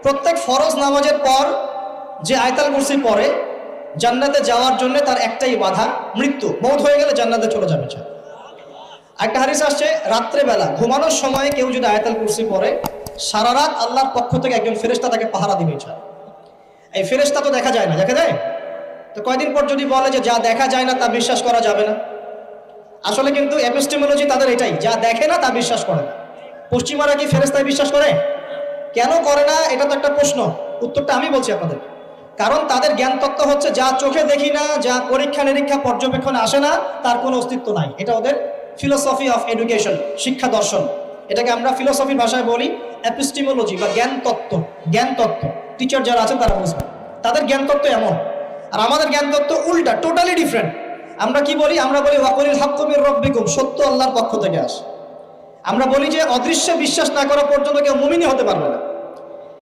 প্রত্যেক ফরজ নামাজের পর যে আয়াতুল কুরসি পড়ে জান্নাতে যাওয়ার জন্য তার একটাই বাধা, মৃত্যু। মওত হয়ে গেলে জান্নাতে চলে যাবে। একটা হাদিস আসছে, রাত্রে বেলা ঘুমানোর সময় কেউ যদি আয়াতুল কুরসি পড়ে সারা রাত আল্লাহর পক্ষ থেকে একজন ফেরেশতা তাকে পাহারা দিবে। এই ফেরেশতা তো দেখা যায় না, দেখা যায়? তো কয়দিন পর যদি বলে যে যা দেখা যায় না তা বিশ্বাস করা যাবে না, আসলে কিন্তু এপিস্টেমোলজি তাদের এটাই, যা দেখে না তা বিশ্বাস করে না। পশ্চিমারা কি ফেরেশতায় বিশ্বাস করে? কেন করে না? এটা তো একটা প্রশ্ন, উত্তরটা আমি বলছি আপনাদের। কারণ তাদের জ্ঞান তত্ত্ব হচ্ছে যা চোখে দেখি না, যা পরীক্ষা নিরীক্ষা পর্যবেক্ষণে আসে না, তার কোনো অস্তিত্ব নাই। এটা ওদের ফিলোসফি অফ এডুকেশন, শিক্ষা দর্শন। এটাকে আমরা ফিলোসফির ভাষায় বলি এপিস্টেমোলজি বা জ্ঞান তত্ত্ব। জ্ঞান তত্ত্ব টিচার যারা আছেন তারা বুঝবেন, তাদের জ্ঞান তত্ত্ব এমন। আর আমাদের জ্ঞান তত্ত্ব উল্টা, টোটালি ডিফারেন্ট। আমরা কি বলি? আমরা বলি ওয়াকুলিল হাক্কু মির রাব্বিকুম, সত্য আল্লাহর পক্ষ থেকে আসে। আমরা বলি যে অদৃশ্য বিশ্বাস না করা পর্যন্ত কেউ মুমিনই হতে পারবে না।